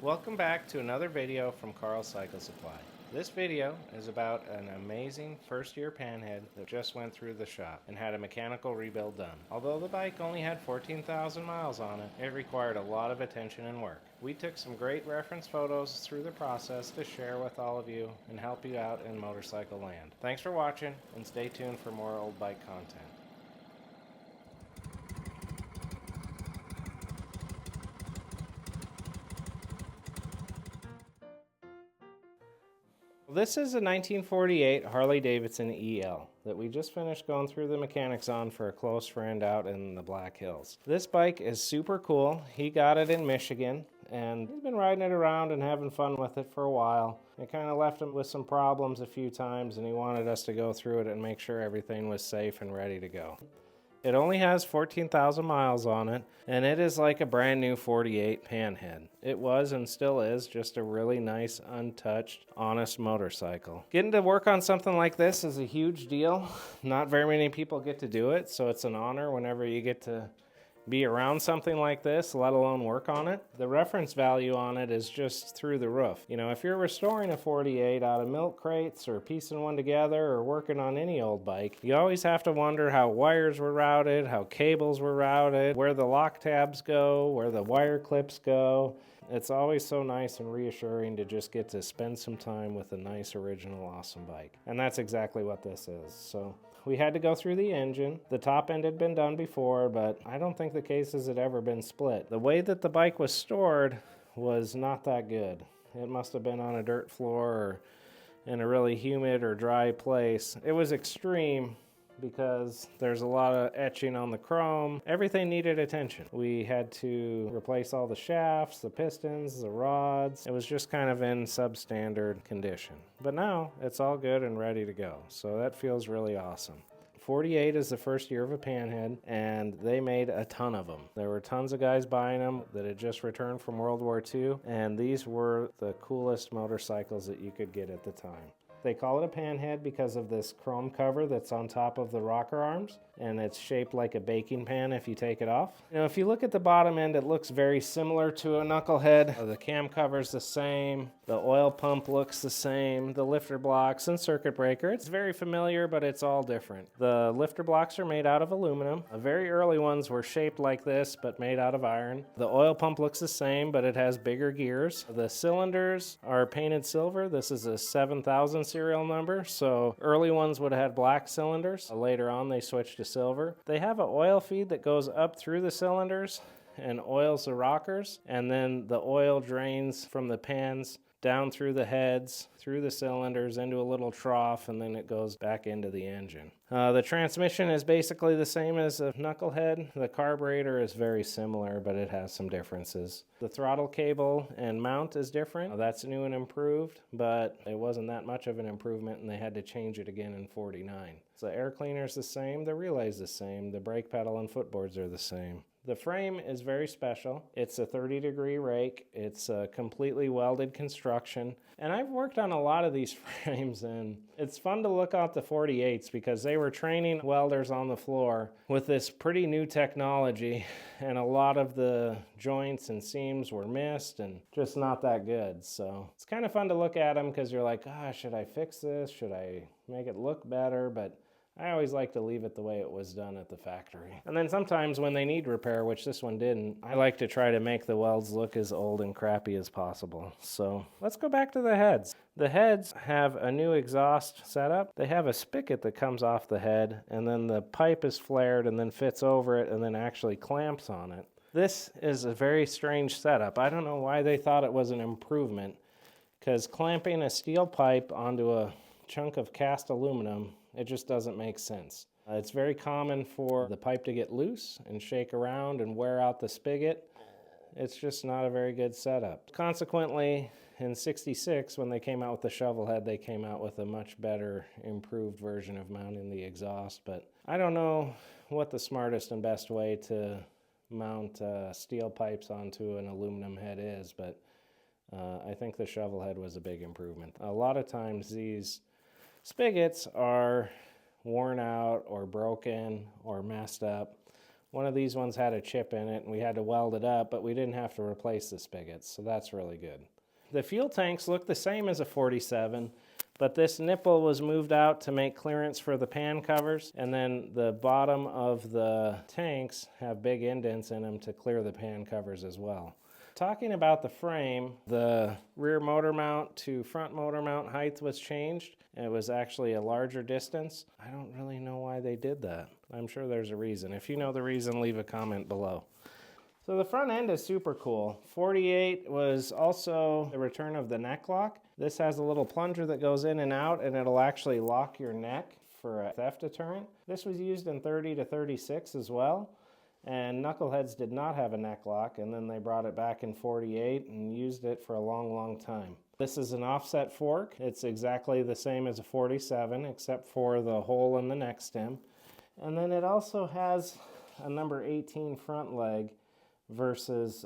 Welcome back to another video from Carl's Cycle Supply. This video is about an amazing first-year Panhead that just went through the shop and had a mechanical rebuild done. Although the bike only had 14,000 miles on it, it required a lot of attention and work. We took some great reference photos through the process to share with all of you and help you out in motorcycle land. Thanks for watching and stay tuned for more old bike content. This is a 1948 Harley Davidson EL that we just finished going through the mechanics on for a close friend out in the Black Hills. This bike is super cool. He got it in Michigan and he's been riding it around and having fun with it for a while. It kind of left him with some problems a few times and he wanted us to go through it and make sure everything was safe and ready to go. It only has 14,000 miles on it, and it is like a brand new 48 Panhead. It was and still is just a really nice, untouched, honest motorcycle. Getting to work on something like this is a huge deal. Not very many people get to do it, so it's an honor whenever you get to be around something like this, let alone work on it. The reference value on it is just through the roof. You know, if you're restoring a 48 out of milk crates or piecing one together or working on any old bike, you always have to wonder how wires were routed, how cables were routed, where the lock tabs go, where the wire clips go. It's always so nice and reassuring to just get to spend some time with a nice, original, awesome bike. And that's exactly what this is. So we had to go through the engine. The top end had been done before, but I don't think the cases had ever been split. The way that the bike was stored was not that good. It must have been on a dirt floor or in a really humid or dry place. It was extreme because there's a lot of etching on the chrome. Everything needed attention. We had to replace all the shafts, the pistons, the rods. It was just kind of in substandard condition. But now it's all good and ready to go. So that feels really awesome. 48 is the first year of a Panhead, and they made a ton of them. There were tons of guys buying them that had just returned from World War II, and these were the coolest motorcycles that you could get at the time. They call it a Panhead because of this chrome cover that's on top of the rocker arms, and it's shaped like a baking pan if you take it off. You know, if you look at the bottom end, it looks very similar to a knucklehead. The cam cover's the same, the oil pump looks the same, the lifter blocks and circuit breaker. It's very familiar, but it's all different. The lifter blocks are made out of aluminum. The very early ones were shaped like this, but made out of iron. The oil pump looks the same, but it has bigger gears. The cylinders are painted silver. This is a 7000 serial number, so early ones would have had black cylinders. Later on, they switched to silver. They have an oil feed that goes up through the cylinders and oils the rockers, and then the oil drains from the pans down through the heads, through the cylinders, into a little trough, and then it goes back into the engine. The transmission is basically the same as a knucklehead. The carburetor is very similar, but it has some differences. The throttle cable and mount is different. That's new and improved, but it wasn't that much of an improvement, and they had to change it again in 49. So the air cleaner is the same, the relay is the same, the brake pedal and footboards are the same. The frame is very special. It's a 30-degree rake. It's a completely welded construction. And I've worked on a lot of these frames, and it's fun to look out the 48s because they were training welders on the floor with this pretty new technology, and a lot of the joints and seams were missed and just not that good. So it's kind of fun to look at them because you're like, should I fix this? Should I make it look better? But I always like to leave it the way it was done at the factory. And then sometimes when they need repair, which this one didn't, I like to try to make the welds look as old and crappy as possible. So let's go back to the heads. The heads have a new exhaust setup. They have a spigot that comes off the head, and then the pipe is flared and then fits over it and then actually clamps on it. This is a very strange setup. I don't know why they thought it was an improvement, because clamping a steel pipe onto a chunk of cast aluminum, it just doesn't make sense. It's very common for the pipe to get loose and shake around and wear out the spigot. It's just not a very good setup. Consequently, in '66, when they came out with the shovel head, they came out with a much better, improved version of mounting the exhaust. But I don't know what the smartest and best way to mount steel pipes onto an aluminum head is, but I think the shovel head was a big improvement. A lot of times these spigots are worn out or broken or messed up One of these ones had a chip in it and we had to weld it up, but we didn't have to replace the spigots, so that's really good. The fuel tanks look the same as a 47, but this nipple was moved out to make clearance for the pan covers, and then the bottom of the tanks have big indents in them to clear the pan covers as well. Talking about the frame, the rear motor mount to front motor mount height was changed. It was actually a larger distance. I don't really know why they did that. I'm sure there's a reason. If you know the reason, leave a comment below. So the front end is super cool. 48 was also the return of the neck lock. This has a little plunger that goes in and out, and it'll actually lock your neck for a theft deterrent. This was used in 30 to 36 as well. And Knuckleheads did not have a neck lock, and then they brought it back in 48 and used it for a long, long time. This is an offset fork. It's exactly the same as a 47, except for the hole in the neck stem. And then it also has a number 18 front leg versus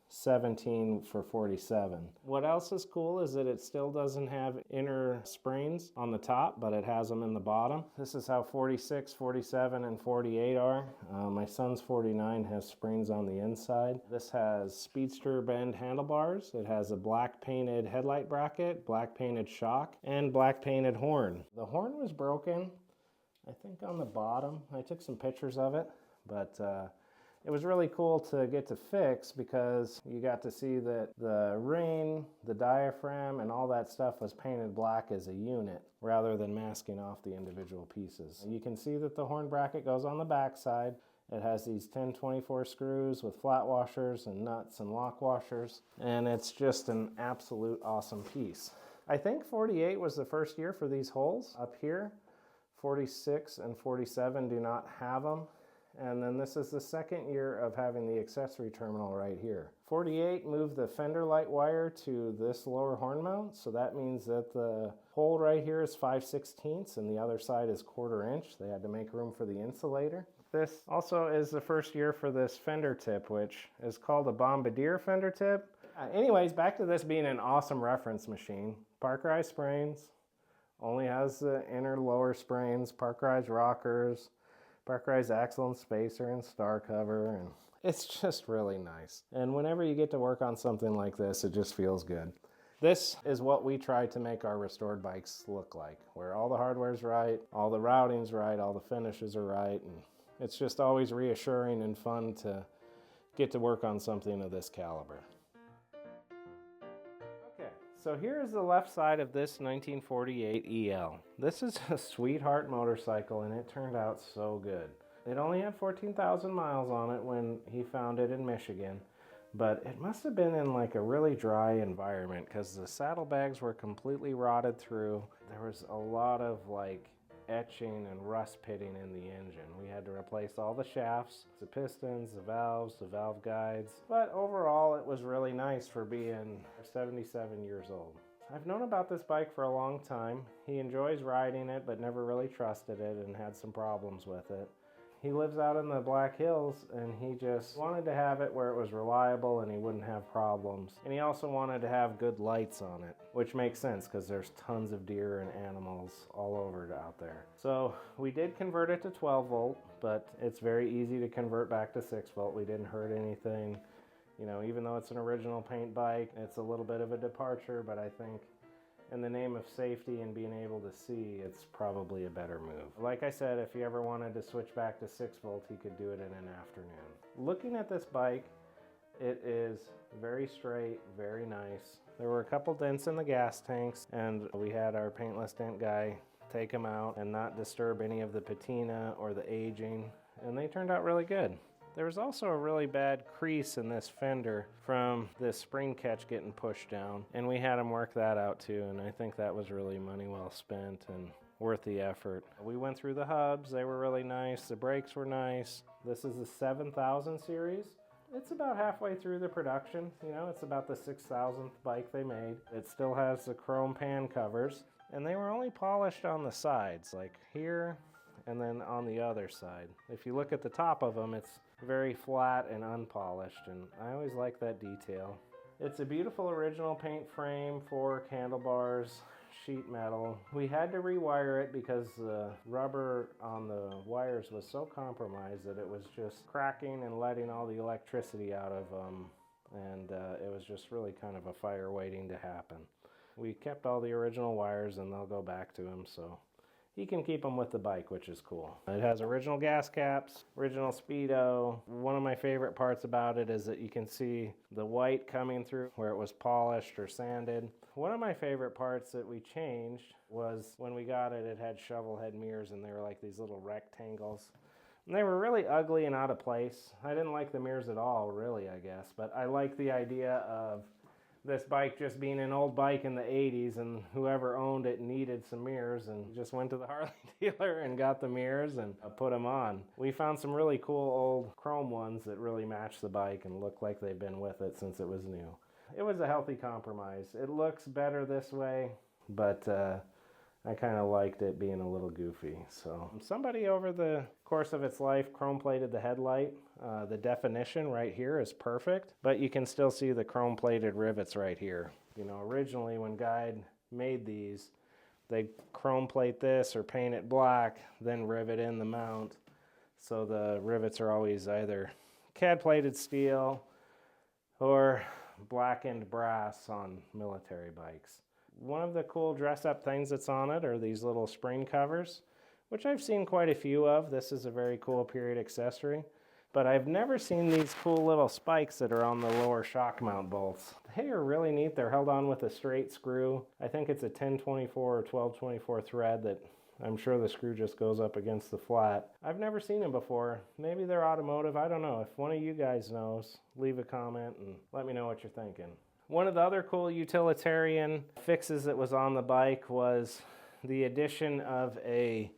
17 for 47. What else is cool is that it still doesn't have inner springs on the top, but it has them in the bottom. This is how 46, 47, and 48 are. My son's 49 has springs on the inside. This has speedster bend handlebars. It has a black painted headlight bracket, black painted shock, and black painted horn. The horn was broken, I think, on the bottom. I took some pictures of it, but it was really cool to get to fix because you got to see that the ring, the diaphragm, and all that stuff was painted black as a unit rather than masking off the individual pieces. You can see that the horn bracket goes on the back side. It has these 1024 screws with flat washers and nuts and lock washers, and it's just an absolute awesome piece. I think 48 was the first year for these holes up here. 46 and 47 do not have them. And then this is the second year of having the accessory terminal right here. 48 moved the fender light wire to this lower horn mount, so that means that the hole right here is 5/16 and the other side is 1/4 inch. They had to make room for the insulator. This also is the first year for this fender tip, which is called a Bombardier fender tip. Anyways, back to this being an awesome reference machine. Parkerized springs, only has the inner lower springs, Parkerized rockers, Parkerized axle and spacer and star cover, and it's just really nice. And whenever you get to work on something like this, it just feels good. This is what we try to make our restored bikes look like, where all the hardware's right, all the routing's right, all the finishes are right, and it's just always reassuring and fun to get to work on something of this caliber. So here's the left side of this 1948 EL. This is a sweetheart motorcycle, and it turned out so good. It only had 14,000 miles on it when he found it in Michigan, but it must have been in like a really dry environment because the saddlebags were completely rotted through. There was a lot of like etching and rust pitting in the engine. We had to replace all the shafts, the pistons, the valve guides, but overall it was really nice for being 77 years old. I've known about this bike for a long time. He enjoys riding it but never really trusted it and had some problems with it. He lives out in the Black Hills and he just wanted to have it where it was reliable and he wouldn't have problems. And he also wanted to have good lights on it, which makes sense because there's tons of deer and animals all over out there. So we did convert it to 12 volt, but it's very easy to convert back to 6 volt. We didn't hurt anything. You know, even though it's an original paint bike, it's a little bit of a departure, but I think in the name of safety and being able to see, it's probably a better move. Like I said, if he ever wanted to switch back to 6 volt, he could do it in an afternoon. Looking at this bike, it is very straight, very nice. There were a couple dents in the gas tanks, and we had our paintless dent guy take them out and not disturb any of the patina or the aging, and they turned out really good. There was also a really bad crease in this fender from this spring catch getting pushed down, and we had him work that out too, and I think that was really money well spent and worth the effort. We went through the hubs, they were really nice, the brakes were nice. This is the 7000 series. It's about halfway through the production, you know, it's about the 6,000th bike they made. It still has the chrome pan covers, and they were only polished on the sides, like here and then on the other side. If you look at the top of them, it's very flat and unpolished, and I always like that detail. It's a beautiful original paint frame, fork, handlebars, sheet metal. We had to rewire it because the rubber on the wires was so compromised that it was just cracking and letting all the electricity out of them, and it was just really kind of a fire waiting to happen. We kept all the original wires and they'll go back to him, so he can keep them with the bike, which is cool. It has original gas caps, original speedo. One of my favorite parts about it is that you can see the white coming through where it was polished or sanded. One of my favorite parts that we changed was when we got it, it had shovel head mirrors and they were like these little rectangles. And they were really ugly and out of place. I didn't like the mirrors at all, really, I guess. But I like the idea of this bike just being an old bike in the 80s, and whoever owned it needed some mirrors and just went to the Harley dealer and got the mirrors and put them on. We found some really cool old chrome ones that really match the bike and look like they've been with it since it was new. It was a healthy compromise. It looks better this way, but I kind of liked it being a little goofy. So somebody over the course of its life chrome plated the headlight. The definition right here is perfect, but you can still see the chrome plated rivets right here. You know, originally when Guide made these, they chrome plate this or paint it black, then rivet in the mount. So the rivets are always either CAD plated steel or blackened brass on military bikes. One of the cool dress-up things that's on it are these little spring covers, which I've seen quite a few of. This is a very cool period accessory, but I've never seen these cool little spikes that are on the lower shock mount bolts. They are really neat. They're held on with a straight screw. I think it's a 1024 or 1224 thread that I'm sure the screw just goes up against the flat. I've never seen them before. Maybe they're automotive. I don't know. If one of you guys knows, leave a comment and let me know what you're thinking. One of the other cool utilitarian fixes that was on the bike was the addition of a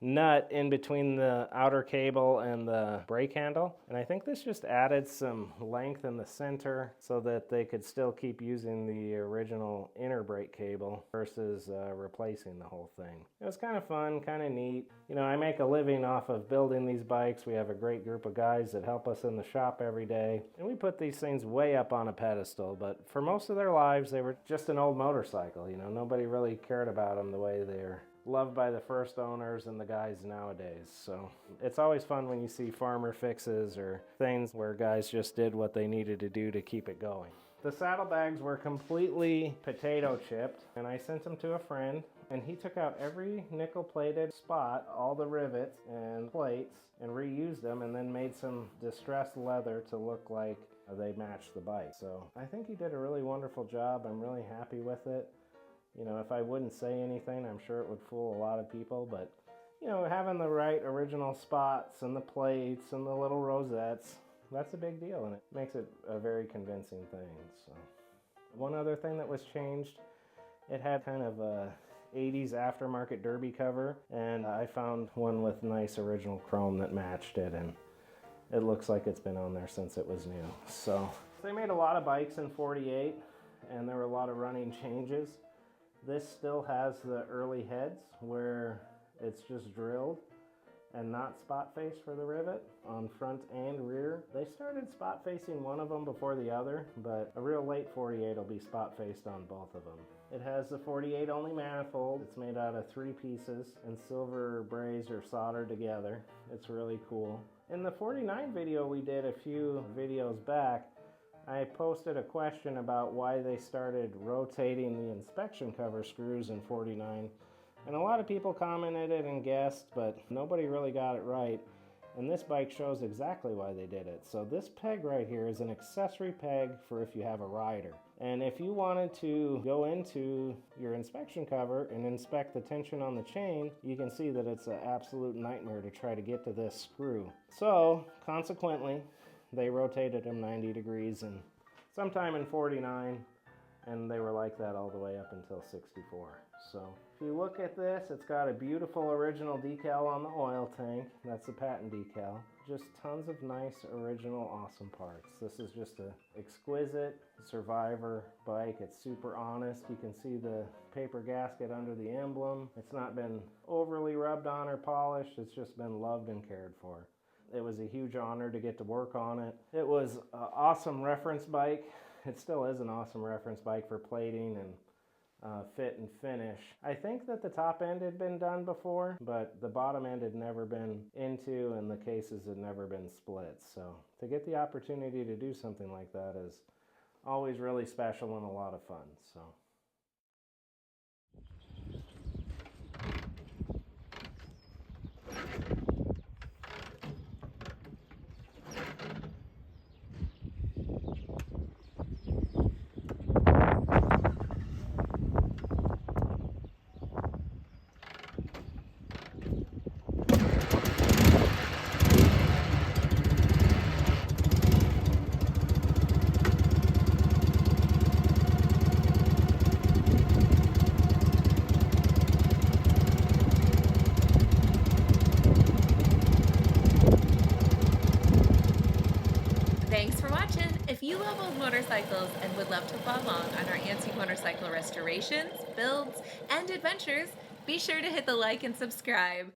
nut in between the outer cable and the brake handle. And I think this just added some length in the center so that they could still keep using the original inner brake cable versus replacing the whole thing. It was kind of fun, kind of neat. You know, I make a living off of building these bikes. We have a great group of guys that help us in the shop every day. And we put these things way up on a pedestal, but for most of their lives, they were just an old motorcycle. You know, nobody really cared about them the way they're loved by the first owners and the guys nowadays. So it's always fun when you see farmer fixes or things where guys just did what they needed to do to keep it going. The saddlebags were completely potato chipped, and I sent them to a friend, and he took out every nickel plated spot, all the rivets and plates, and reused them, and then made some distressed leather to look like they matched the bike. So I think he did a really wonderful job. I'm really happy with it. You know, if I wouldn't say anything, I'm sure it would fool a lot of people, but, you know, having the right original spots and the plates and the little rosettes, that's a big deal, and it makes it a very convincing thing. So, one other thing that was changed, it had kind of a 80s aftermarket derby cover, and I found one with nice original chrome that matched it, and it looks like it's been on there since it was new. So, they made a lot of bikes in '48, and there were a lot of running changes. This still has the early heads where it's just drilled and not spot face for the rivet on front and rear. They started spot facing one of them before the other, but a real late 48 will be spot faced on both of them. It has the 48 only manifold. It's made out of 3 pieces and silver braze or soldered together. It's really cool. In the 49 video we did a few videos back, I posted a question about why they started rotating the inspection cover screws in 49, and a lot of people commented it and guessed, but nobody really got it right, and this bike shows exactly why they did it. So this peg right here is an accessory peg for if you have a rider, and if you wanted to go into your inspection cover and inspect the tension on the chain, you can see that it's an absolute nightmare to try to get to this screw. So consequently, they rotated them 90 degrees and sometime in 49, and they were like that all the way up until 64. So if you look at this, it's got a beautiful original decal on the oil tank. That's a patent decal. Just tons of nice, original, awesome parts. This is just an exquisite survivor bike. It's super honest. You can see the paper gasket under the emblem. It's not been overly rubbed on or polished. It's just been loved and cared for. It was a huge honor to get to work on it. It was an awesome reference bike. It still is an awesome reference bike for plating and fit and finish. I think that the top end had been done before, but the bottom end had never been into and the cases had never been split. So to get the opportunity to do something like that is always really special and a lot of fun. So. Thanks for watching. If you love old motorcycles and would love to follow along on our antique motorcycle restorations, builds, and adventures, be sure to hit the like and subscribe.